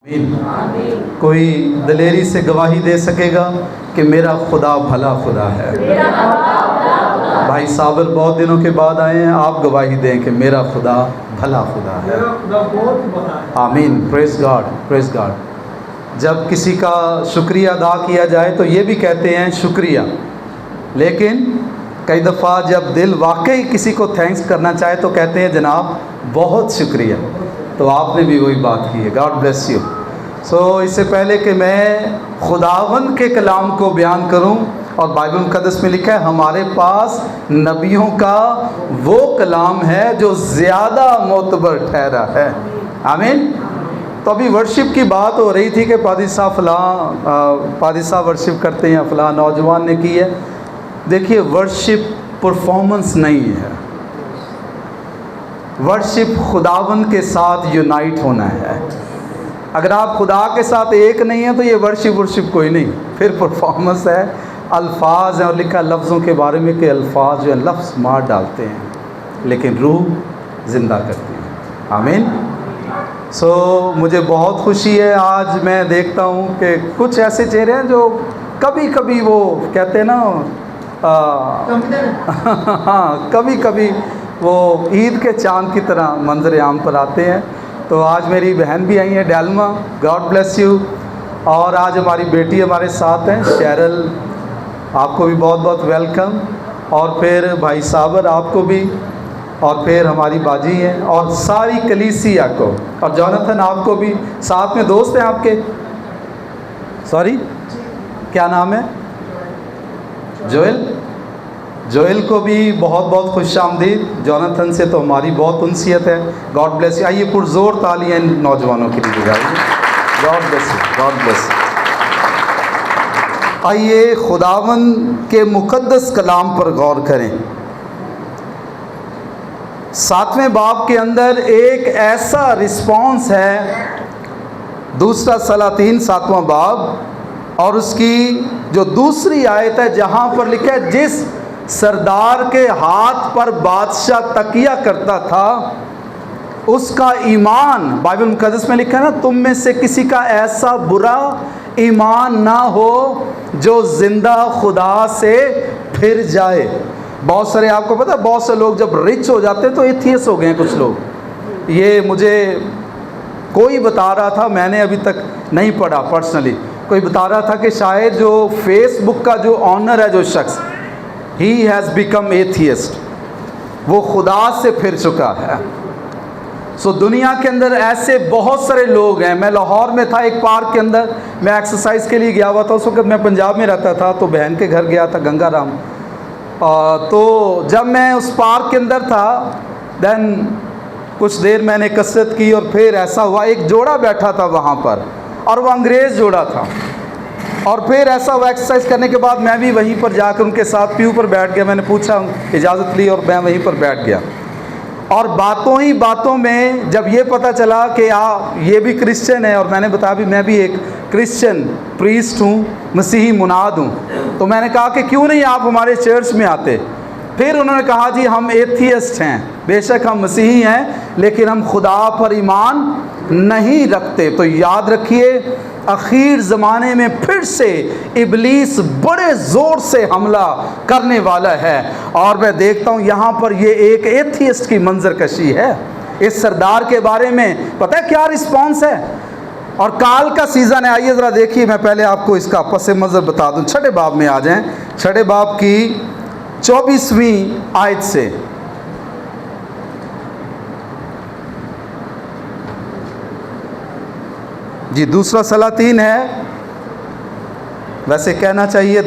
कोई दिलेरी से गवाही दे सकेगा कि मेरा खुदा भला खुदा है। भाई साबर बहुत दिनों के बाद आए हैं, आप गवाही दें कि मेरा खुदा भला खुदा है। आमीन। Praise God, praise God. जब किसी का शुक्रिया अदा किया जाए तो ये भी कहते हैं शुक्रिया, लेकिन कई दफ़ा जब दिल वाकई किसी को थैंक्स करना चाहे तो कहते हैं जनाब बहुत शुक्रिया। तो आपने भी वही बात की है। God bless you. इससे पहले कि मैं खुदावन के कलाम को बयान करूं, और बाइबल मुक़द्दस में लिखा है हमारे पास नबियों का वो कलाम है जो ज़्यादा मोतबर ठहरा है। आमीन। तो अभी वर्शिप की बात हो रही थी कि पादी साहब वर्शिप करते हैं, फ़लाँ नौजवान ने की है। देखिए, वर्शिप परफॉर्मेंस नहीं है, वर्शिप खुदावन के साथ यूनाइट होना है। अगर आप खुदा के साथ एक नहीं है तो ये वर्शिप कोई नहीं, फिर परफॉर्मेंस है, अल्फाज हैं। और लिखा लफ्ज़ों के बारे में कि अल्फाज जो है लफ्ज़ मार डालते हैं लेकिन रूह ज़िंदा करती है। आमीन। मुझे बहुत खुशी है, आज मैं देखता हूँ कि कुछ ऐसे चेहरे हैं जो कभी कभी वो कहते हैं ना हाँ, कभी कभी वो ईद के चाँद की तरह मंजर आम पर आते हैं। तो आज मेरी बहन भी आई है डेल्मा, गॉड ब्लेस यू। और आज हमारी बेटी हमारे साथ हैं शेरल, आपको भी बहुत बहुत वेलकम। और फिर भाई साबर आपको भी, और फिर हमारी बाजी हैं और सारी कलीसिया को, और जोनाथन आपको भी, साथ में दोस्त हैं आपके, सॉरी क्या नाम है, जोएल को भी बहुत बहुत खुशामदीद। जोनाथन से तो हमारी बहुत उनसियत है। God bless you. आइए पुरजोर तालियां इन नौजवानों के लिए बजाइए। God bless you, God bless you. आइए खुदावन के मुकद्दस कलाम पर गौर करें। 7वें बाब के अंदर एक ऐसा रिस्पॉन्स है, दूसरा सलातीन 7वां बाब, और उसकी जो दूसरी आयत है जहाँ पर लिखा है जिस सरदार के हाथ पर बादशाह तकिया करता था उसका ईमान, बाइबल मुक़द्दस में लिखा है ना, तुम में से किसी का ऐसा बुरा ईमान ना हो जो ज़िंदा खुदा से फिर जाए। बहुत सारे, आपको पता है, बहुत से लोग जब रिच हो जाते हैं तो एथियस्ट हो गए हैं कुछ लोग। ये मुझे कोई बता रहा था, मैंने अभी तक नहीं पढ़ा पर्सनली, कोई बता रहा था कि शायद जो फेसबुक का जो ऑनर है, जो शख्स, ही हैज़ बिकम एथियस्ट, वो खुदा से फिर चुका है। दुनिया के अंदर ऐसे बहुत सारे लोग हैं। मैं लाहौर में था, एक पार्क के अंदर मैं एक्सरसाइज के लिए गया हुआ था। उस वक्त मैं पंजाब में रहता था, तो बहन के घर गया था, गंगाराम। तो जब मैं उस पार्क के अंदर था, देन कुछ देर मैंने कसरत की, और फिर ऐसा हुआ एक जोड़ा बैठा था वहाँ पर, और वो अंग्रेज़ जोड़ा था। और फिर ऐसा हुआ, एक्सरसाइज करने के बाद मैं भी वहीं पर जाकर उनके साथ प्यू पर बैठ गया। मैंने पूछा, इजाज़त ली, और मैं वहीं पर बैठ गया। और बातों ही बातों में जब ये पता चला कि ये भी क्रिश्चियन है, और मैंने बताया भी मैं भी एक क्रिश्चियन प्रीस्ट हूँ, मसीही मुनाद हूँ, तो मैंने कहा कि क्यों नहीं आप हमारे चर्च में आते। फिर उन्होंने कहा जी हम एथियस्ट हैं, बेशक हम मसीही हैं लेकिन हम खुदा पर ईमान नहीं रखते। तो याद रखिए, आखिर ज़माने में फिर से इब्लीस बड़े ज़ोर से हमला करने वाला है। और मैं देखता हूँ यहाँ पर ये एक एथियस्ट की मंजरकशी है। इस सरदार के बारे में पता है क्या रिस्पॉन्स है, और काल का सीज़न है। आइए ज़रा देखिए, मैं पहले आपको इसका पस मंज़र बता दूँ। 6ठे बाब में आ जाएँ, 6ठे बाब की 24वीं आयत से। जी, दूसरा सलातीन है, वैसे कहना चाहिए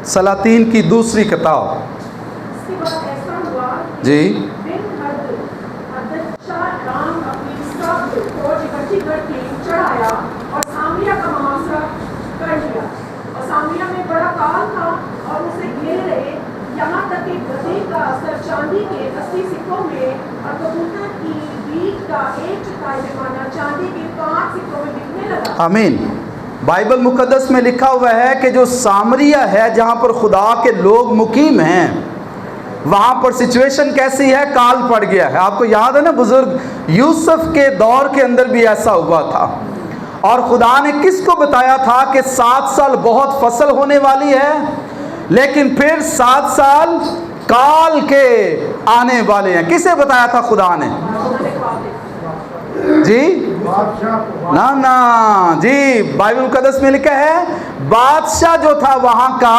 सलातीन की दूसरी किताब। जी, चांदी के 80 सिक्कों में और कबूतर की बीज का एक चौथाई पैमाना चांदी के 5 सिक्कों में बिकने लगा। आमीन। बाइबल मुक़द्दस में लिखा हुआ है कि जो सामरिया है, जहाँ पर खुदा के लोग मुकीम हैं, वहाँ पर सिचुएशन कैसी है, काल पड़ गया है। आपको याद है ना, बुजुर्ग यूसुफ के दौर के अंदर भी ऐसा हुआ था। और खुदा ने किसको बताया था कि 7 साल बहुत फसल होने वाली है, लेकिन फिर 7 साल काल के आने वाले हैं। किसे बताया था खुदा ने? जी ना ना जी, बाइबल मुकद्दस में लिखा है बादशाह जो था वहां का,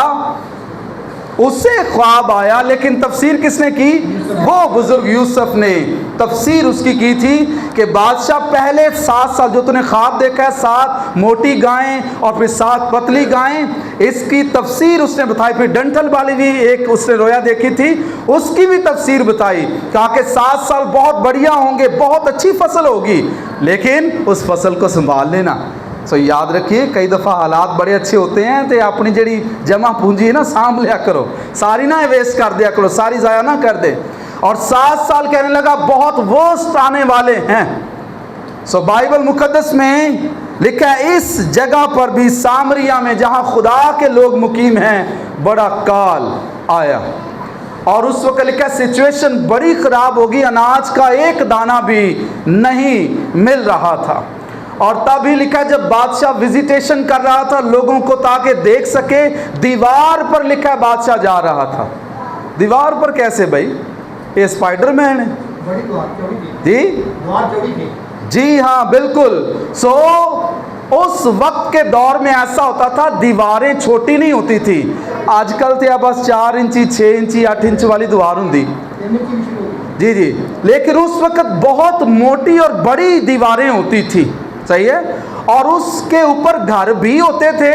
उससे ख्वाब आया, लेकिन तफसीर किसने की? वो बुजुर्ग यूसुफ ने तफसीर उसकी की थी कि बादशाह पहले 7 साल जो तूने ख्वाब देखा है, 7 मोटी गायें और फिर 7 पतली गायें, इसकी तफसीर उसने बताई। फिर डंठल वाली भी एक उसने रोया देखी थी, उसकी भी तफसीर बताई। कहा कि 7 साल बहुत बढ़िया होंगे, बहुत अच्छी फसल होगी, लेकिन उस फसल को संभाल लेना। सो याद रखिए, कई दफ़ा हालात बड़े अच्छे होते हैं तो अपनी जड़ी जमा पूंजी है ना, सांभ लिया करो, सारी ना वेस्ट कर दिया करो, सारी ज़ाया ना कर दे। और 7 साल कहने लगा बहुत वर्स्ट आने वाले हैं। सो बाइबल मुकद्दस में लिखा है इस जगह पर भी, सामरिया में जहाँ खुदा के लोग मुकीम हैं, बड़ा काल आया। और उस वक्त लिखा है सिचुएशन बड़ी ख़राब होगी, अनाज का एक दाना भी नहीं मिल रहा था। और तब ही लिखा जब बादशाह विजिटेशन कर रहा था लोगों को ताकि देख सके, दीवार पर लिखा बादशाह जा रहा था। दीवार पर कैसे भाई? ये स्पाइडरमैन है जी? जी हाँ बिल्कुल। सो उस वक्त के दौर में ऐसा होता था, दीवारें छोटी नहीं होती थी। आजकल तो बस 4 इंची 6 इंची 8 इंच वाली दीवार होती जी जी, लेकिन उस वक्त बहुत मोटी और बड़ी दीवारें होती थी, सही है। और उसके ऊपर घर भी होते थे,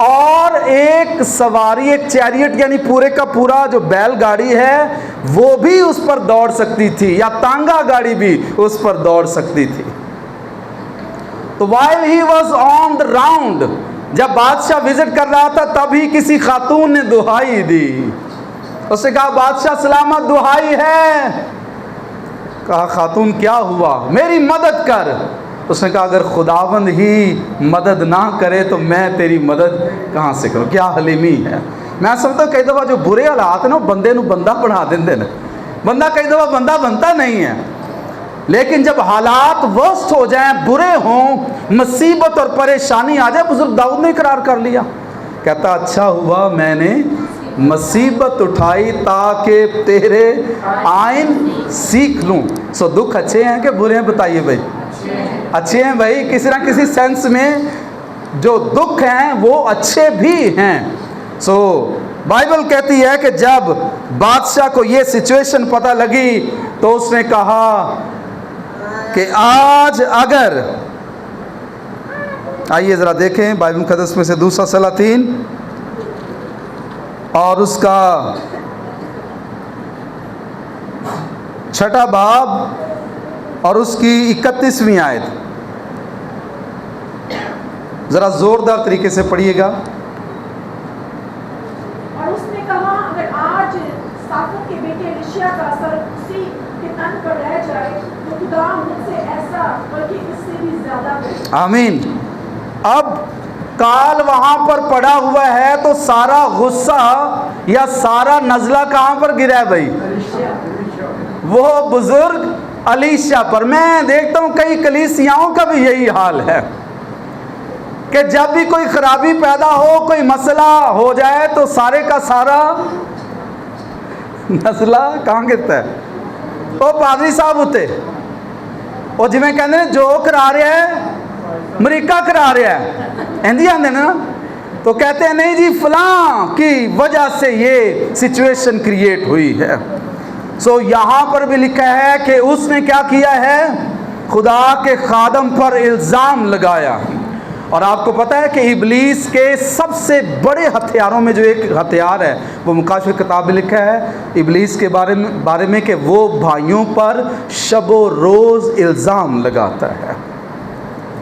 और एक सवारी, एक चैरियट यानी पूरे का पूरा जो बैलगाड़ी है वो भी उस पर दौड़ सकती थी, या तांगा गाड़ी भी उस पर दौड़ सकती थी। तो while he was on the round, जब बादशाह विजिट कर रहा था तभी किसी खातून ने दुहाई दी। उसने कहा बादशाह सलामत, दुहाई है। कहा खातून क्या हुआ? मेरी मदद कर। उसने कहा अगर खुदावंद ही मदद ना करे तो मैं तेरी मदद कहाँ से करूँ? क्या हलीमी है। मैं समझता कई दफ़ा जो बुरे हालात ना बंदे नूं बंदा बना देंदे ने। बंदा कई दफ़ा बंदा बनता नहीं है, लेकिन जब हालात वर्स्ट हो जाएं, बुरे हों, मुसीबत और परेशानी आ जाए, बुजुर्ग दाऊद ने इकरार कर लिया। कहता अच्छा हुआ मैंने मुसीबत उठाई ताकि तेरे आइन सीख लूँ। सो दुख अच्छे हैं कि बुरे हैं? बताइए भाई। अच्छे हैं भाई, किसी ना किसी सेंस में जो दुख हैं वो अच्छे भी हैं। सो बाइबल कहती है कि जब बादशाह को ये सिचुएशन पता लगी तो उसने कहा कि आज अगर, आइए ज़रा देखें बाइबल मुकद्दस में से दूसरा सलातीन और उसका 6 बाब और उसकी 31वीं आयत, ज़रा ज़ोरदार तरीके से पढ़िएगा। और उसने कहा अगर आज साफत के बेटे एलिशा का असर उसी के तन पर रह जाए तो खुदा मुझसे ऐसा बल्कि इससे भी ज्यादा करे। आमीन। अब काल वहां पर पड़ा हुआ है तो सारा गुस्सा या सारा नजला कहां पर गिरा है भाई? वो बुजुर्ग एलीशा पर। मैं देखता हूं कई कलीसियाओं का भी यही हाल है कि जब भी कोई खराबी पैदा हो, कोई मसला हो जाए तो सारे का सारा नजला कहाँ गिरता है? वो पादरी साहब होते वो जिमें कहते जो करा रहा है अमरीका करा रहा है, इंडिया आते ना, तो कहते हैं नहीं जी फलां की वजह से ये सिचुएशन क्रिएट हुई है। सो यहाँ पर भी लिखा है कि उसने क्या किया है? खुदा के खादम पर इल्ज़ाम लगाया। और आपको पता है कि इब्लीस के सबसे बड़े हथियारों में जो एक हथियार है वो मुकाशिफ किताब में लिखा है इब्लीस के बारे में कि वो भाइयों पर शबो रोज़ इल्ज़ाम लगाता है।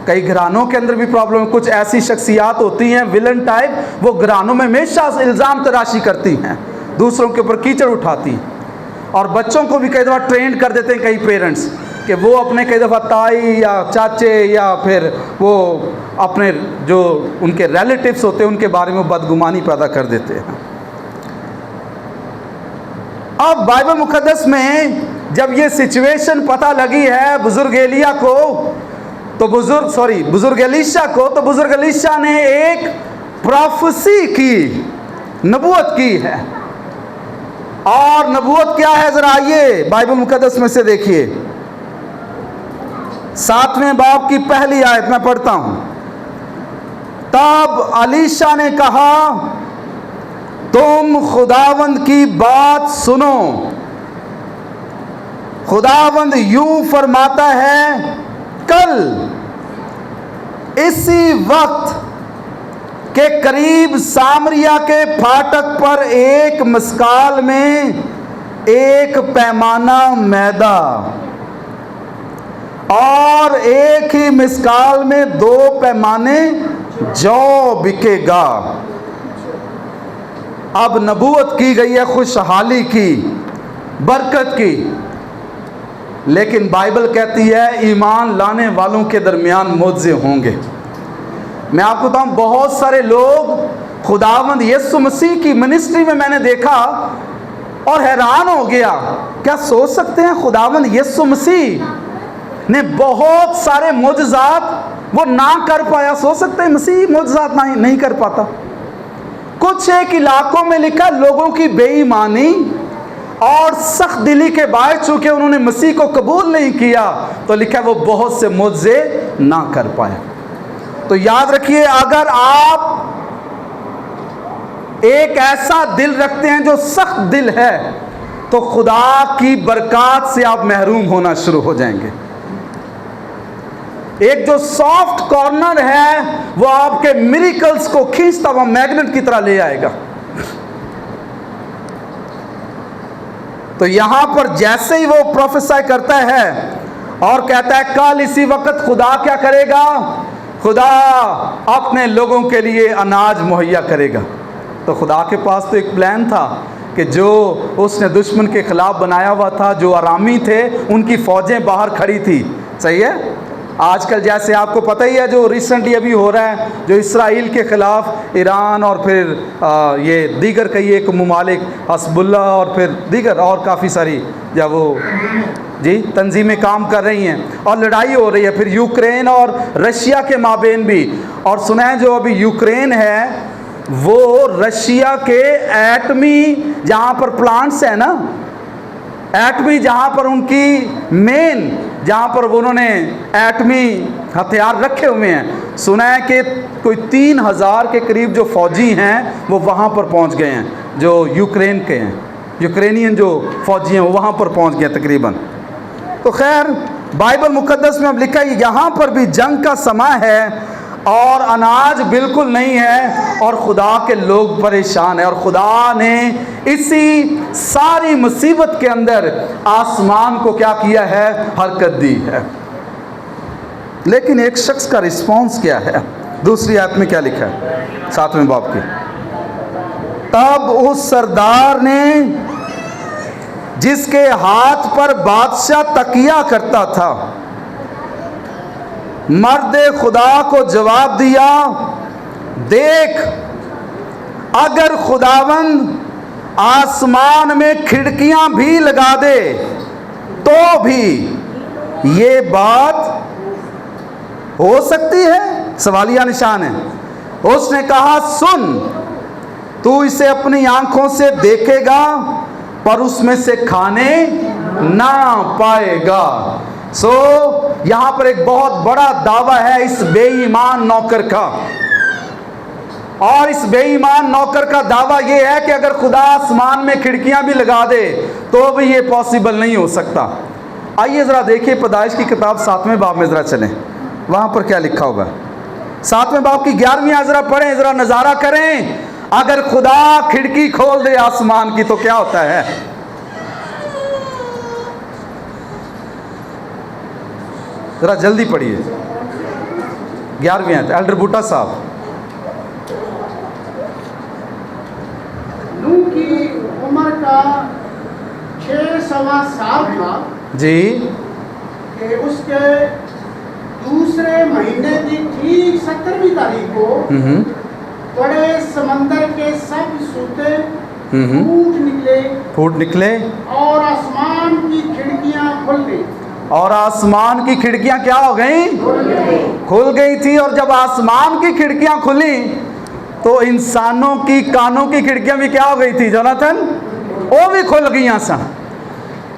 कई घरानों के अंदर भी प्रॉब्लम है। कुछ ऐसी शख्सियात होती हैं विलन टाइप, वो घरानों में हमेशा इल्ज़ाम तराशी करती हैं, दूसरों के ऊपर कीचड़ उठाती हैं। और बच्चों को भी कई दफ़ा ट्रेंड कर देते हैं कई पेरेंट्स कि वो अपने कई दफ़ा ताई या चाचे या फिर वो अपने जो उनके रिलेटिव्स होते हैं उनके बारे में बदगुमानी पैदा कर देते हैं। अब बाइबल मुकद्दस में जब ये सिचुएशन पता लगी है बुजुर्ग एलिया को, तो बुजुर्ग एलीशा को, तो बुजुर्ग एलीशा ने एक प्रोफेसी की, नबूवत की है। और नबूवत क्या है, जरा आइए बाइबल मुकद्दस में से देखिए। 7वें बाब की पहली आयत मैं पढ़ता हूं। तब एलीशा ने कहा, तुम खुदावंद की बात सुनो। खुदावंद यूं फरमाता है, कल इसी वक्त के करीब सामरिया के फाटक पर एक मिस्काल में एक पैमाना मैदा और एक ही मिस्काल में 2 पैमाने जौ बिकेगा। अब नबूवत की गई है खुशहाली की, बरकत की, लेकिन बाइबल कहती है ईमान लाने वालों के दरमियान मुआवजे होंगे। मैं आपको बताऊं, बहुत सारे लोग खुदावंद यीशु मसीह की मिनिस्ट्री में मैंने देखा और हैरान हो गया। क्या सोच सकते हैं खुदावंद यीशु मसीह ने बहुत सारे मोजज़ात वो ना कर पाया? सोच सकते हैं मसीह मोजज़ात नहीं कर पाता? कुछ एक इलाकों में लिखा लोगों की बेईमानी और सख्त दिली के बायस चूंकि उन्होंने मसीह को कबूल नहीं किया, तो लिखा वो बहुत से मुआवजे ना कर पाया। तो याद रखिए, अगर आप एक ऐसा दिल रखते हैं जो सख्त दिल है, तो खुदा की बरकत से आप महरूम होना शुरू हो जाएंगे। एक जो सॉफ्ट कॉर्नर है वो आपके मिरेकल्स को खींचता हुआ मैग्नेट की तरह ले आएगा। तो यहां पर जैसे ही वो प्रोफेसाई करता है और कहता है कल इसी वक्त खुदा क्या करेगा, खुदा अपने लोगों के लिए अनाज मुहैया करेगा। तो खुदा के पास तो एक प्लान था कि जो उसने दुश्मन के खिलाफ बनाया हुआ था, जो अरामी थे उनकी फौजें बाहर खड़ी थी, सही है। आजकल जैसे आपको पता ही है जो रिसेंटली अभी हो रहा है, जो इसराइल के ख़िलाफ़ ईरान और फिर ये दीगर कई एक ममालिक हस्बुल्ला और फिर दीगर और काफ़ी सारी जब वो तंजीमें काम कर रही हैं और लड़ाई हो रही है, फिर यूक्रेन और रशिया के माबेन भी। और सुना है जो अभी यूक्रेन है वो रशिया के एटमी जहाँ पर प्लांट्स हैं ना, एटमी जहाँ पर उनकी मेन जहाँ पर उन्होंने एटमी हथियार रखे हुए हैं, सुना है कि कोई 3000 के करीब जो फौजी हैं वो वहाँ पर पहुँच गए हैं, जो यूक्रेन के हैं, यूक्रेनियन जो फौजी हैं वो वहाँ पर पहुँच गए तकरीबन। तो खैर बाइबल मुकद्दस में अब लिखा है यहाँ पर भी जंग का समय है और अनाज बिल्कुल नहीं है और खुदा के लोग परेशान हैं। और खुदा ने इसी सारी मुसीबत के अंदर आसमान को क्या किया है, हरकत दी है। लेकिन एक शख्स का रिस्पॉन्स क्या है, दूसरी आयत में क्या लिखा है 7वें बाब की। तब उस सरदार ने जिसके हाथ पर बादशाह तकिया करता था मर्द खुदा को जवाब दिया, देख अगर खुदावंद आसमान में खिड़कियां भी लगा दे तो भी ये बात हो सकती है, सवालिया निशान है। उसने कहा सुन, तू इसे अपनी आंखों से देखेगा पर उसमें से खाने ना पाएगा। यहाँ पर एक बहुत बड़ा दावा है इस बेईमान नौकर का, और इस बेईमान नौकर का दावा यह है कि अगर खुदा आसमान में खिड़कियां भी लगा दे तो भी ये पॉसिबल नहीं हो सकता। आइए ज़रा देखिए पैदाइश की किताब 7वें बाब में ज़रा चलें, वहाँ पर क्या लिखा होगा। 7वें बाब की 11वीं आयत ज़रा पढ़ें, ज़रा नज़ारा करें। अगर खुदा खिड़की खोल दे आसमान की तो क्या होता है। ज़रा जल्दी पढ़िए 11वीं आयत, एल्डर बूटा साहब। नूह की उम्र का 6 साल था जी, कि उसके दूसरे महीने की ठीक 17वीं तारीख को बड़े समंदर के सब सूते फूट निकले और आसमान की खिड़कियां क्या हो गई? खुल गई थी। और जब आसमान की खिड़कियां खुली तो इंसानों की कानों की खिड़कियां भी क्या हो गई थी जोनाथन? वो भी खुल गई सन।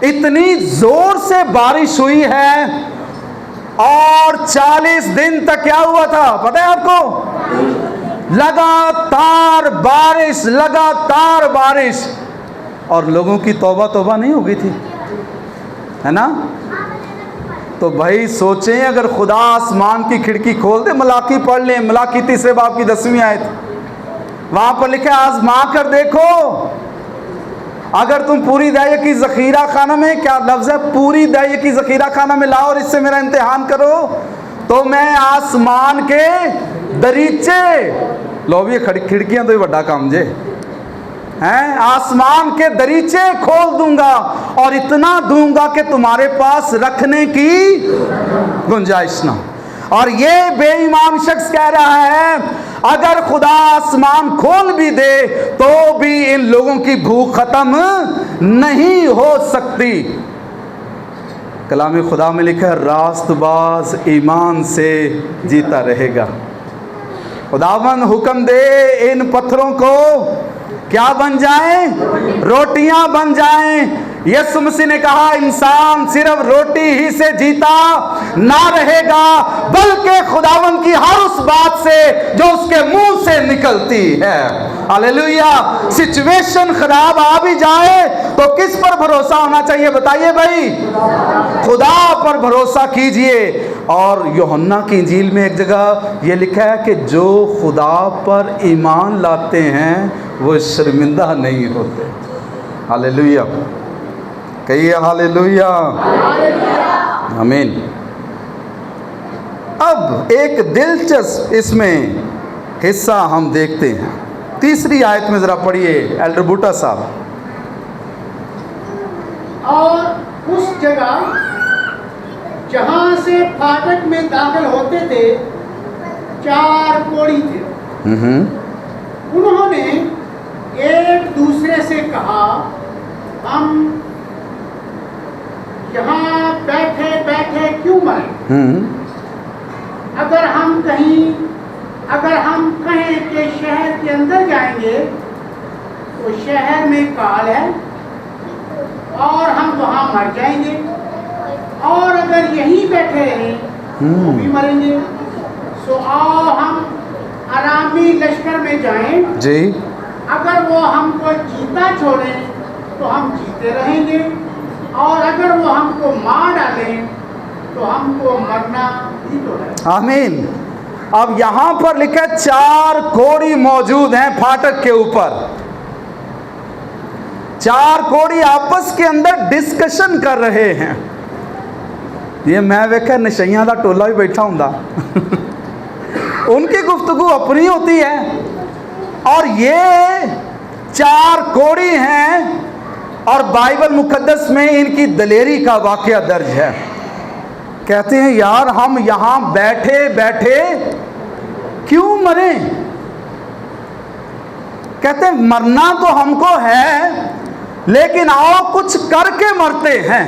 इतनी जोर से बारिश हुई है और 40 दिन तक क्या हुआ था पता है आपको? लगातार बारिश और लोगों की तौबा नहीं हो गई थी, है ना? तो भाई सोचें, अगर खुदा आसमान की खिड़की खोल दे, मलाकी पढ़ लें, मलाकी 3 बाब की 10वीं आयत, वहां पर लिखा है आजमा कर देखो, अगर तुम पूरी दया की जखीरा खाना में, क्या लफ्ज है, पूरी दया की जखीरा खाना में लाओ और इससे मेरा इम्तिहान करो, तो मैं आसमान के दरीचे, लो भी खिड़कियां तो ही बड़ा काम जे हैं, आसमान के दरीचे खोल दूंगा और इतना दूंगा कि तुम्हारे पास रखने की गुंजाइश ना। और ये बेईमान शख्स कह रहा है अगर खुदा आसमान खोल भी दे तो भी इन लोगों की भूख खत्म नहीं हो सकती। कलाम खुदा में लिखा है रास्तबाज ईमान से जीता रहेगा। खुदावन हुक्म दे इन पत्थरों को क्या बन जाएं? रोटियां बन जाएं। यीशु मसीह ने कहा इंसान सिर्फ रोटी ही से जीता ना रहेगा बल्कि खुदावन की हर उस बात से जो उसके मुंह से निकलती है। हालेलुया। सिचुएशन खराब आ भी जाए तो किस पर भरोसा होना चाहिए बताइए भाई? खुदा पर भरोसा कीजिए। और यूहन्ना की इंजील में एक जगह ये लिखा है कि जो खुदा पर ईमान लाते हैं वो शर्मिंदा नहीं होते। हालेलुया, कहिए हालेलुया, आमीन। अब एक दिलचस्प इसमें हिस्सा हम देखते हैं, 3री आयत में जरा पढ़िए एल्डर बूटा साहब। और उस जगह जहां से फाटक में दाखिल होते थे 4 कोढ़ी थे। उन्होंने एक दूसरे से कहा हम यहाँ बैठे बैठे क्यों मरे? अगर हम कहें कि शहर के अंदर जाएंगे तो शहर में काल है और हम वहाँ मर जाएंगे, और अगर यहीं बैठे रहें तो भी मरेंगे। सो आओ हम आरामी लश्कर में जाएं जी। अगर वो हमको जीता छोड़ें तो हम जीते रहेंगे, और अगर वो हमको मार डालें तो हमको मरना ही तो है। आमीन। अब यहां पर लिखा 4 कोढ़ी मौजूद हैं फाटक के ऊपर। 4 कोढ़ी आपस के अंदर डिस्कशन कर रहे हैं। ये मैं वेखा नशइयां का टोला भी बैठा हुंदा उनकी गुफ्तगू अपनी होती है, और ये 4 कोढ़ी हैं और बाइबल मुकद्दस में इनकी दलेरी का वाकया दर्ज है। कहते हैं यार हम यहां बैठे बैठे क्यों मरे? कहते हैं मरना तो हमको है लेकिन आओ कुछ करके मरते हैं।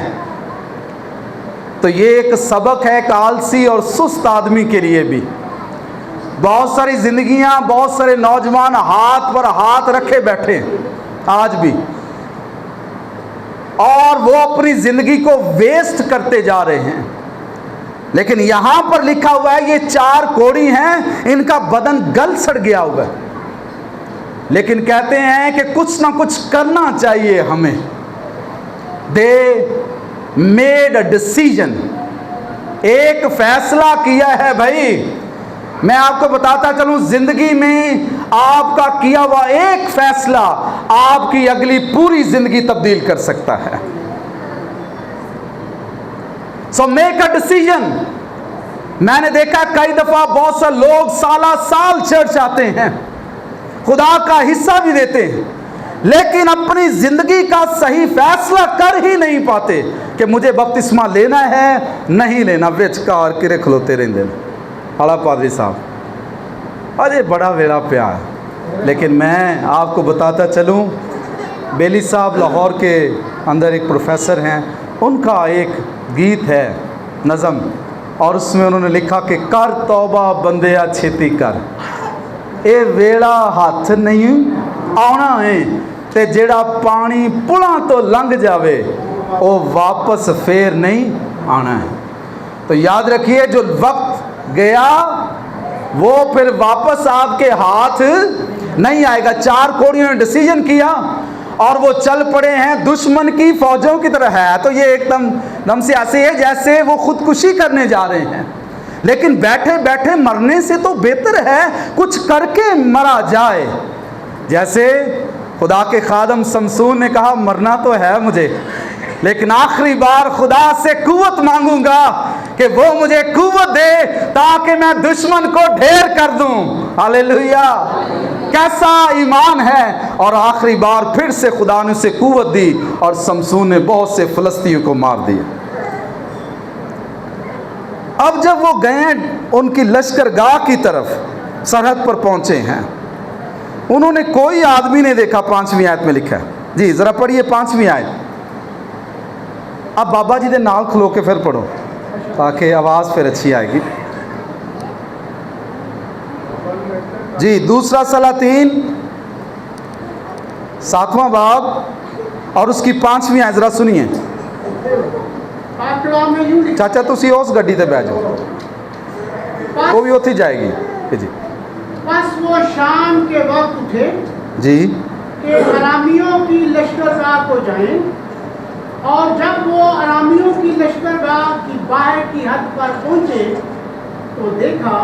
तो ये एक सबक है एक आलसी और सुस्त आदमी के लिए भी। बहुत सारी जिंदगियां, बहुत सारे नौजवान हाथ पर हाथ रखे बैठे आज भी, और वो अपनी जिंदगी को वेस्ट करते जा रहे हैं। लेकिन यहां पर लिखा हुआ है ये 4 कोढ़ी हैं, इनका बदन गल सड़ गया हुआ है, लेकिन कहते हैं कि कुछ ना कुछ करना चाहिए हमें। दे मेड अ डिसीजन, एक फैसला किया है। भाई मैं आपको बताता चलूं, जिंदगी में आपका किया हुआ एक फैसला आपकी अगली पूरी जिंदगी तब्दील कर सकता है। So make a decision. मैंने देखा कई दफा बहुत से लोग साला साल चर्च आते हैं, खुदा का हिस्सा भी देते हैं, लेकिन अपनी जिंदगी का सही फैसला कर ही नहीं पाते कि मुझे बपतिस्मा लेना है नहीं लेना। बेचकार किरे खलोते रहते हैं। आला पादरी साहब अरे बड़ा वेड़ा प्यार। लेकिन मैं आपको बताता चलूं बेली साहब लाहौर के अंदर एक प्रोफेसर हैं, उनका एक गीत है नज़म, और उसमें उन्होंने लिखा कि कर तौबा बंदिया छेती कर, ये वेला हाथ नहीं आना है, ते जेड़ा पानी पुलां तो लंघ जावे वो वापस फिर नहीं आना है। तो याद रखिए, जो वक्त गया वो फिर वापस आपके हाथ नहीं आएगा। 4 कोड़ियों ने डिसीजन किया और वो चल पड़े हैं दुश्मन की फौजों की तरह। है तो ये एकदम से ऐसे है जैसे वो खुदकुशी करने जा रहे हैं, लेकिन बैठे बैठे मरने से तो बेहतर है कुछ करके मरा जाए। जैसे खुदा के खादम शमसून ने कहा, मरना तो है मुझे, लेकिन आखिरी बार खुदा से कुव्वत मांगूंगा कि वो मुझे कुव्वत दे ताकि मैं दुश्मन को ढेर कर दूं। हालेलुया, कैसा ईमान है। और आखिरी बार फिर से खुदा ने उसे कुव्वत दी और शमसून ने बहुत से फिलिस्तीयों को मार दिया। अब जब वो गए उनकी लश्करगाह की तरफ, सरहद पर पहुंचे हैं, उन्होंने कोई आदमी नहीं देखा। 5वीं आयत में लिखा है, जी जरा पढ़िए 5वीं आयत। अब बाबा जी दे नाल खलो के फिर पढ़ो ताकि आवाज़ फिर अच्छी आएगी। जी 2 सलातीन 7वां बाब और उसकी 5वीं आयत जरा सुनिए। चाचा तुसी उस गड्डी ते बैठ जाओ, वो भी उठी जाएगी जी। बस वो शाम के वक्त उठे जी कि अरामियों की लश्करगाह को जाएं, और जब वो अरामियों की लश्करगाह की बाहर की हद पर पहुंचे तो देखा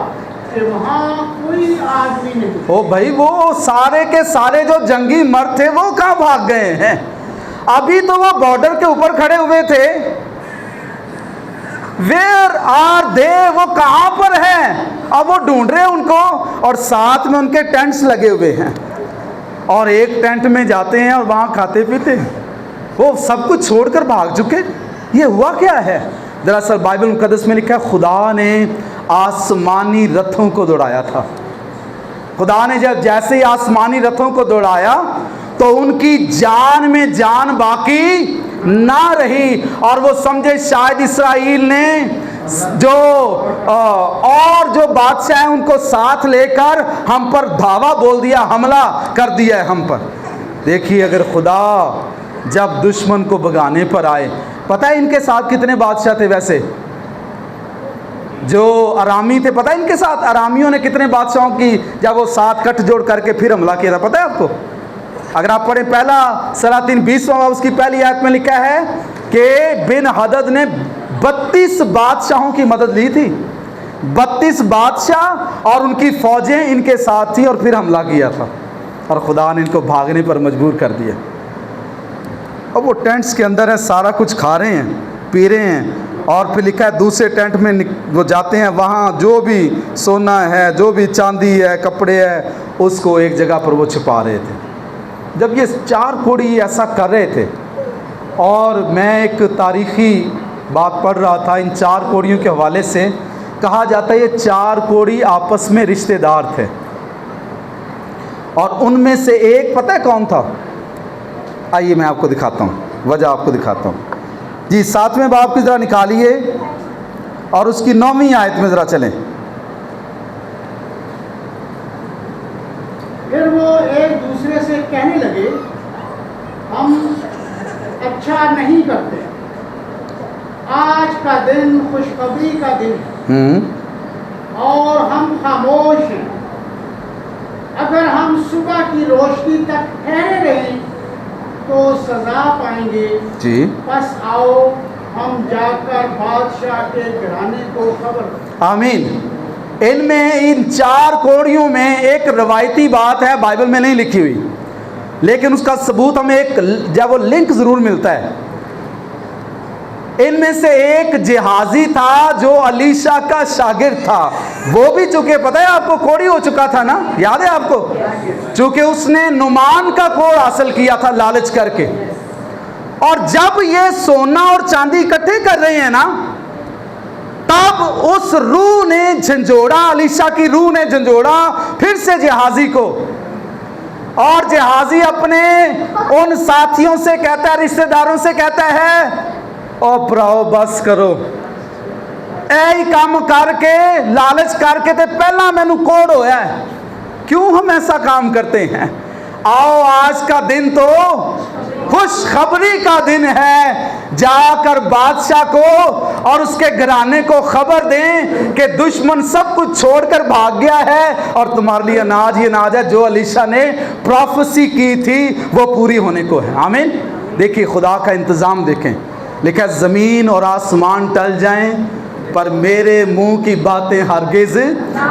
कि वहाँ कोई आदमी नहीं। ओ भाई, वो सारे के सारे जो जंगी मर्द थे वो कहाँ भाग गए हैं? अभी तो वो बॉर्डर के ऊपर खड़े हुए थे। वेयर आर दे, वो कहाँ पर हैं? अब वो ढूंढ रहे हैं उनको, और साथ में उनके टेंट्स लगे हुए हैं, और एक टेंट में जाते हैं और वहाँ खाते पीते हैं। वो सब कुछ छोड़कर भाग चुके। ये हुआ क्या है? दरअसल बाइबल मुकद्दस में लिखा है, खुदा ने आसमानी रथों को दौड़ाया था। खुदा ने जब जैसे ही आसमानी रथों को दौड़ाया तो उनकी जान में जान बाकी ना रही, और वो समझे शायद इसराइल ने जो और जो बादशाह हैं उनको साथ लेकर हम पर धावा बोल दिया, हमला कर दिया है हम पर। देखिए, अगर खुदा जब दुश्मन को भगाने पर आए, पता है इनके साथ कितने बादशाह थे? वैसे जो अरामी थे, पता है इनके साथ अरामियों ने कितने बादशाहों की जब वो साथ गठजोड़ करके फिर हमला किया था, पता है आपको? अगर आप पढ़ें 1 सलातीन 20वां बाब उसकी पहली आयत में लिखा है कि बिन हदद ने 32 बादशाहों की मदद ली थी। 32 बादशाह और उनकी फौजें इनके साथ थी और फिर हमला किया था, और खुदा ने इनको भागने पर मजबूर कर दिया। अब वो टेंट्स के अंदर है, सारा कुछ खा रहे हैं, पी रहे हैं, और फिर लिखा है दूसरे टेंट में वो जाते हैं, वहाँ जो भी सोना है, जो भी चांदी है, कपड़े है, उसको एक जगह पर वो छुपा रहे थे। जब ये 4 कोड़ी ऐसा कर रहे थे, और मैं एक तारीखी बात पढ़ रहा था इन 4 कोड़ियों के हवाले से, कहा जाता है ये 4 कोड़ी आपस में रिश्तेदार थे, और उनमें से एक पता है कौन था? आइए मैं आपको दिखाता हूँ, वजह आपको दिखाता हूँ। जी 7वें बाब की ज़रा निकालिए और उसकी 9वीं आयत में ज़रा चलें। फिर वो एक दूसरे से कहने लगे, हम अच्छा नहीं करते, आज का दिन खुशखबरी का दिन है और हम खामोश हैं। अगर हम सुबह की रोशनी तक ठहरे रहें तो सजा पाएंगे जी। बस आओ हम जाकर बादशाह के घराने को खबर। आमीन। इनमें इन 4 कोड़ियों में एक रवायती बात है, बाइबल में नहीं लिखी हुई, लेकिन उसका सबूत हमें एक जब वो लिंक ज़रूर मिलता है। इनमें से एक जिहाजी था जो अलीशा का शागिर्द था, वो भी चूंकि पता है आपको कोड़ी हो चुका था ना, याद है आपको? चूंकि उसने नुमान का कोड़ हासिल किया था लालच करके, और जब ये सोना और चांदी इकट्ठे कर रहे हैं ना, तब उस रूह ने झंझोड़ा, अलीशा की रूह ने झंझोड़ा फिर से जिहाजी को और जहाजी अपने उन साथियों से कहता है, रिश्तेदारों से कहता है, ओ भराओ बस करो, ऐ काम करके लालच करके ते पहला मैनू कोड़ होया है, क्यों हम ऐसा काम करते हैं। आओ आज का दिन तो खुशखबरी का दिन है, जाकर बादशाह को और उसके घराने को खबर दें कि दुश्मन सब कुछ छोड़कर भाग गया है और तुम्हारे लिए अनाज ही अनाज है। जो अलीशा ने प्रोफेसी की थी वो पूरी होने को है। आमीन। देखिए खुदा का इंतज़ाम देखें, लिखा ज़मीन और आसमान टल जाएं पर मेरे मुंह की बातें हरगिज़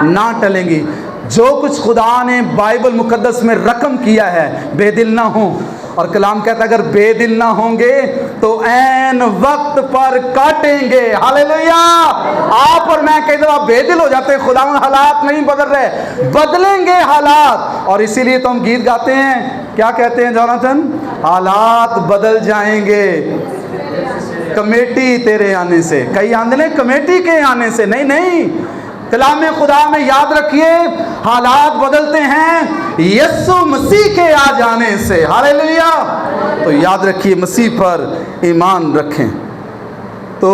ना टलेंगी। जो कुछ खुदा ने बाइबल मुकद्दस में रकम किया है, बेदिल ना हो। और कलाम कहता है अगर बेदिल ना होंगे तो ऐन वक्त पर काटेंगे। हालेलुया। आप और मैं कई दफा बेदिल हो जाते हैं, खुदा हालात नहीं बदल रहे, बदलेंगे हालात। और इसीलिए तो हम गीत गाते हैं, क्या कहते हैं जोनाथन, हालात बदल जाएंगे कमेटी तेरे आने से। कई आंदे कमेटी के आने से, नहीं नहीं, कलाम खुदा में याद रखिए हालात बदलते हैं यीशु मसीह के आ जाने से। हालेलुया। तो याद रखिए मसीह पर ईमान रखें। तो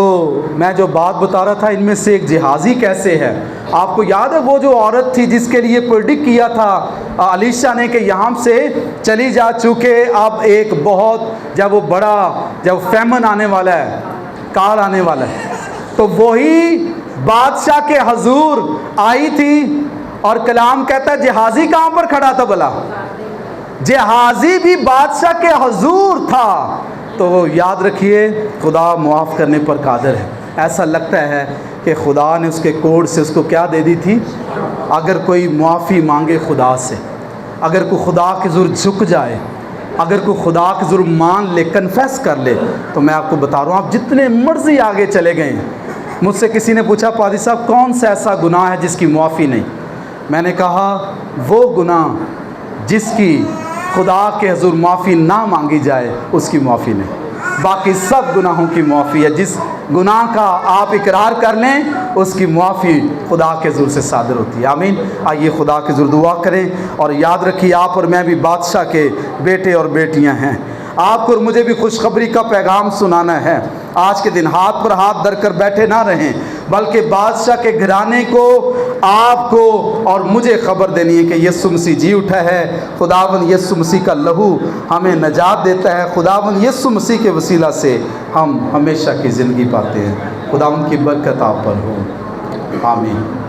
मैं जो बात बता रहा था, इनमें से एक जिहाजी कैसे है। आपको याद है वो जो औरत थी जिसके लिए प्रेडिक्ट किया था अलीशा ने कि यहाँ से चली जा, चूँकि अब एक बहुत जब फैमन आने वाला है, काल आने वाला है, तो वही बादशाह के हजूर आई थी। और कलाम कहता है जिहाजी कहाँ पर खड़ा था भला, जिहाजी भी बादशाह के हजूर था। तो याद रखिए खुदा मुआफ़ करने पर कादिर है। ऐसा लगता है कि खुदा ने उसके कोड से उसको क्या दे दी थी। अगर कोई मुआफ़ी मांगे खुदा से, अगर कोई खुदा के ज़रूर झुक जाए, अगर कोई खुदा के ज़रूर मान ले, कन्फेस कर ले, तो मैं आपको बता रहा हूँ आप जितने मर्जी आगे चले गए। मुझसे किसी ने पूछा पादी साहब कौन सा ऐसा गुनाह है जिसकी मुआफ़ी नहीं। मैंने कहा वो गुनाह जिसकी खुदा के हुज़ूर माफ़ी ना मांगी जाए उसकी मुआफ़ी नहीं। बाकी सब गुनाहों की मुआफ़ी है। जिस गुनाह का आप इकरार कर लें उसकी मुआफ़ी खुदा के हुज़ूर से सादर होती है। आमीन। आइए खुदा के हुज़ूर दुआ करें। और याद रखिए आप और मैं भी बादशाह के बेटे और बेटियां हैं। आपको और मुझे भी खुशखबरी का पैगाम सुनाना है। आज के दिन हाथ पर हाथ धर कर बैठे ना रहें, बल्कि बादशाह के घराने को, आपको और मुझे खबर देनी है कि यीशु मसीह जी उठा है। खुदावन यीशु मसीह का लहू हमें नजात देता है। खुदावन यीशु मसीह के वसीला से हम हमेशा की ज़िंदगी पाते हैं। खुदावन की बरकत आप पर हो। आमीन।